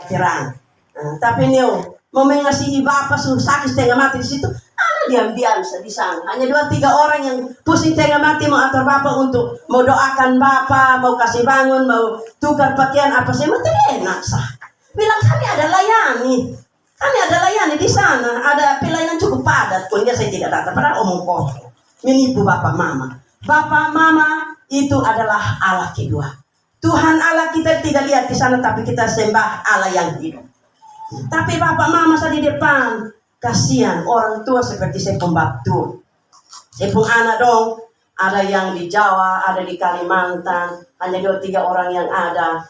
terang. Tapi mau mengasihi Bapak sakit setengah mati di situ, diam-diam di sana. Hanya 2-3 orang yang pusing setengah mati mau atur Bapak untuk mau doakan Bapak, mau kasih bangun, mau tukar pakaian apa sih, tidak enak sah. Bilang kami ada layani di sana, ada pelayanan cukup padat. Pokoknya saya tidak datang, padahal omong kosong, menipu Bapak Mama. Bapak Mama itu adalah Allah kedua. Tuhan Allah kita tidak lihat di sana, tapi kita sembah Allah yang hidup. Tapi Bapak Mama saya di depan, kasihan orang tua seperti saya pembaptu. Saya pun anak dong, ada yang di Jawa, ada di Kalimantan, hanya 2-3 orang yang ada.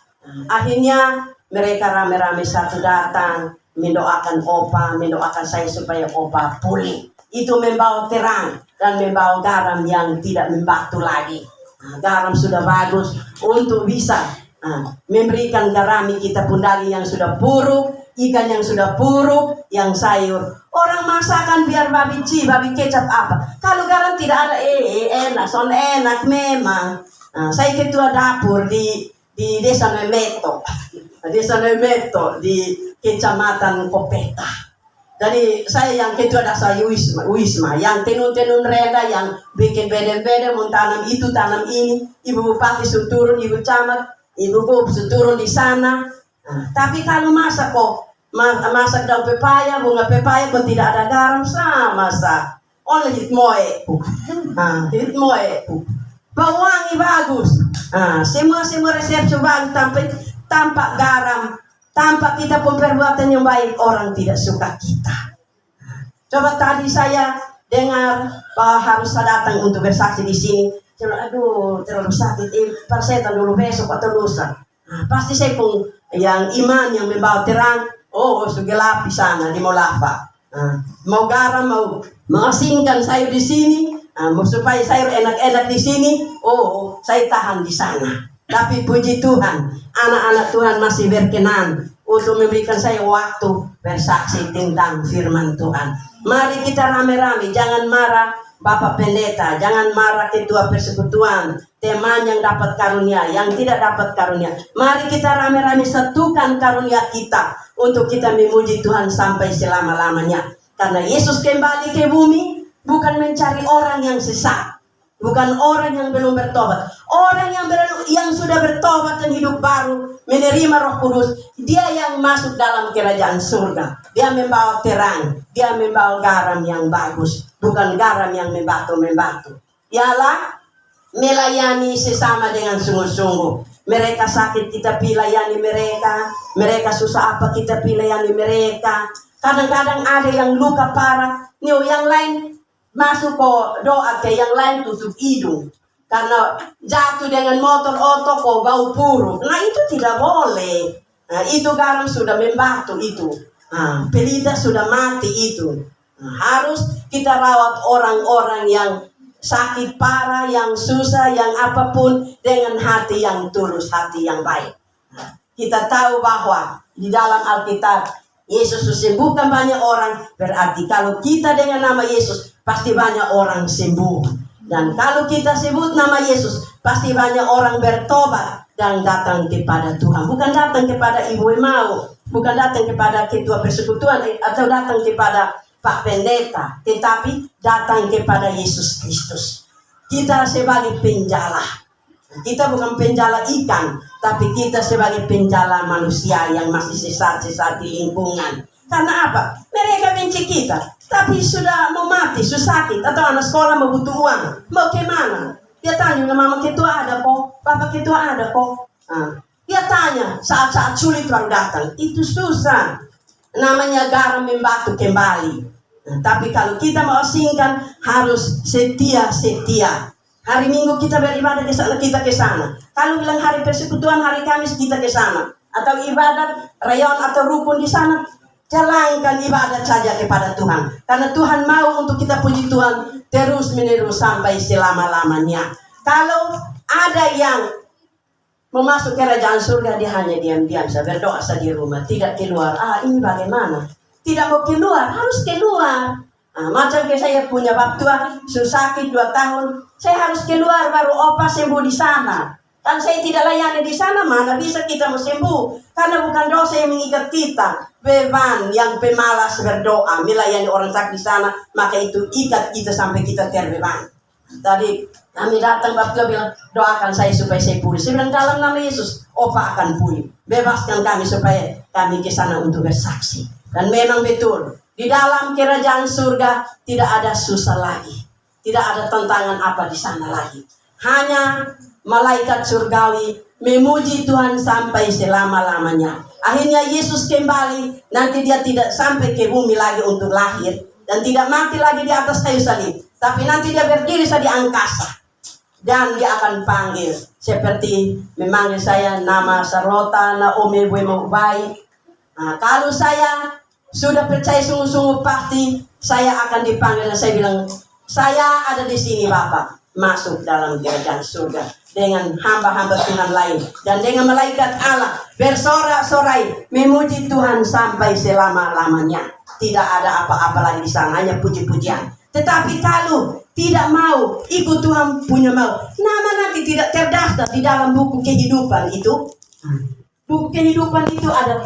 Akhirnya mereka rame-rame satu datang, mendoakan Opa, mendoakan saya supaya Opa pulih. Itu membawa terang dan membawa garam yang tidak membatu lagi. Garam sudah bagus untuk bisa memberikan garami kita pun daging yang sudah buruk, ikan yang sudah buruk, yang sayur. Orang masakan biar babi kecap apa. Kalau garam tidak ada, enak memang. Saya ketua dapur di Desa Nemeto. Desa Nemeto di Kecamatan Kopeta. Jadi saya yang ketua dasar Wisma, yang tenun reda, yang bikin beda-beda, mau tanam itu, tanam ini. Ibu Bupati sudah turun, Ibu Camat, Ibu Gub sudah turun di sana. Tapi kalau masak daun pepaya, bunga pepaya pun tidak ada garam, sama sah. Only hitmoe. Bau wangi bagus. Semua resep coba tanpa garam. Tanpa kita perbuatan yang baik, orang tidak suka kita. Coba tadi saya dengar bahwa harus saya datang untuk bersaksi di sini. Saya terlalu sakit. Persetan dulu besok atau lusa. Pasti saya pun yang iman yang membawa terang. Gelap di sana di Molava. Mau garam, mau mengasingkan sayur di sini. Supaya sayur enak-enak di sini. Saya tahan di sana. Tapi puji Tuhan, anak-anak Tuhan masih berkenan untuk memberikan saya waktu bersaksi tentang firman Tuhan. Mari kita rame-rame, jangan marah Bapak Pendeta, jangan marah Ketua Persekutuan, teman yang dapat karunia, yang tidak dapat karunia. Mari kita rame-rame satukan karunia kita untuk kita memuji Tuhan sampai selama-lamanya. Karena Yesus kembali ke bumi bukan mencari orang yang sesat. Bukan orang yang belum bertobat. Orang yang sudah bertobat dan hidup baru, menerima Roh Kudus, dia yang masuk dalam kerajaan surga. Dia membawa terang, dia membawa garam yang bagus, bukan garam yang membatu-membatu. Ialah melayani sesama dengan sungguh-sungguh. Mereka sakit, kita pilayani mereka. Mereka susah apa, kita pilayani mereka. Kadang-kadang ada yang luka parah, yang lain masuk ke doa, ke yang lain tutup hidung karena jatuh dengan motor kok bau buruk. Itu tidak boleh. Itu garam sudah membatu itu. Pelita sudah mati itu. Harus kita rawat orang-orang yang sakit parah, yang susah, yang apapun dengan hati yang tulus, hati yang baik. Kita tahu bahwa di dalam Alkitab Yesus sembuhkan banyak orang, berarti kalau kita dengan nama Yesus pasti banyak orang sembuh. Dan kalau kita sebut nama Yesus, pasti banyak orang bertobat dan datang kepada Tuhan. Bukan datang kepada Ibu Emau, bukan datang kepada Ketua Persekutuan atau datang kepada Pak Pendeta, tetapi datang kepada Yesus Kristus. Kita sebagai penjala. Kita bukan penjala ikan, tapi kita sebagai penjala manusia yang masih sesat-sesat di lingkungan. Karena apa? Mereka benci kita, tapi sudah mau mati, sudah sakit, atau anak sekolah mau butuh uang, mau kemana? Dia tanya, mama ketua ada kok, papa ketua ada kok. Dia tanya, saat-saat sulit baru datang. Itu susah. Namanya garam membatu kembali. Tapi kalau kita mau asingkan, harus setia. Hari Minggu kita beribadah ke sana, kita ke sana. Kalau bilang hari persekutuan, hari Kamis kita ke sana. Atau ibadat, rayon atau rukun di sana. Jalankan ibadat saja kepada Tuhan. Karena Tuhan mau untuk kita puji Tuhan terus menerus sampai selama-lamanya. Kalau ada yang mau masuk kerajaan surga, dia hanya diam-diam saja, berdoa saja di rumah, tidak keluar. Ini bagaimana? Tidak mau keluar, harus keluar. Macam kayak saya punya bab tua, sakit 2 tahun, saya harus keluar baru opa sembuh di sana. Kan saya tidak layani di sana, mana bisa kita mau sembuh? Karena bukan dosa yang mengikat kita. Beban yang pemalas berdoa, melayani orang sakit di sana, maka itu ikat kita sampai kita terbeban. Tadi kami datang, Bapak bilang, doakan saya supaya saya pulih. Saya bilang, dalam nama Yesus, Opa akan pulih. Bebaskan kami supaya kami ke sana untuk bersaksi. Dan memang betul, di dalam kerajaan surga tidak ada susah lagi. Tidak ada tantangan apa di sana lagi. Hanya malaikat surgawi memuji Tuhan sampai selama-lamanya. Akhirnya Yesus kembali, nanti dia tidak sampai ke bumi lagi untuk lahir. Dan tidak mati lagi di atas kayu salib. Tapi nanti dia berdiri di angkasa. Dan dia akan panggil. Seperti memanggil saya nama Sarota, Naomi, Buemo baik. Nah, kalau saya sudah percaya sungguh-sungguh pasti, saya akan dipanggil. Dan saya bilang, saya ada di sini Bapak. Masuk dalam kerajaan surga dengan hamba-hamba Tuhan lain dan dengan malaikat Allah bersorak-sorai memuji Tuhan sampai selama-lamanya. Tidak ada apa-apa lagi di sana, hanya puji-pujian. Tetapi kalau tidak mau ikut Tuhan punya mau, nama nanti tidak terdaftar di dalam buku kehidupan itu. Buku kehidupan itu ada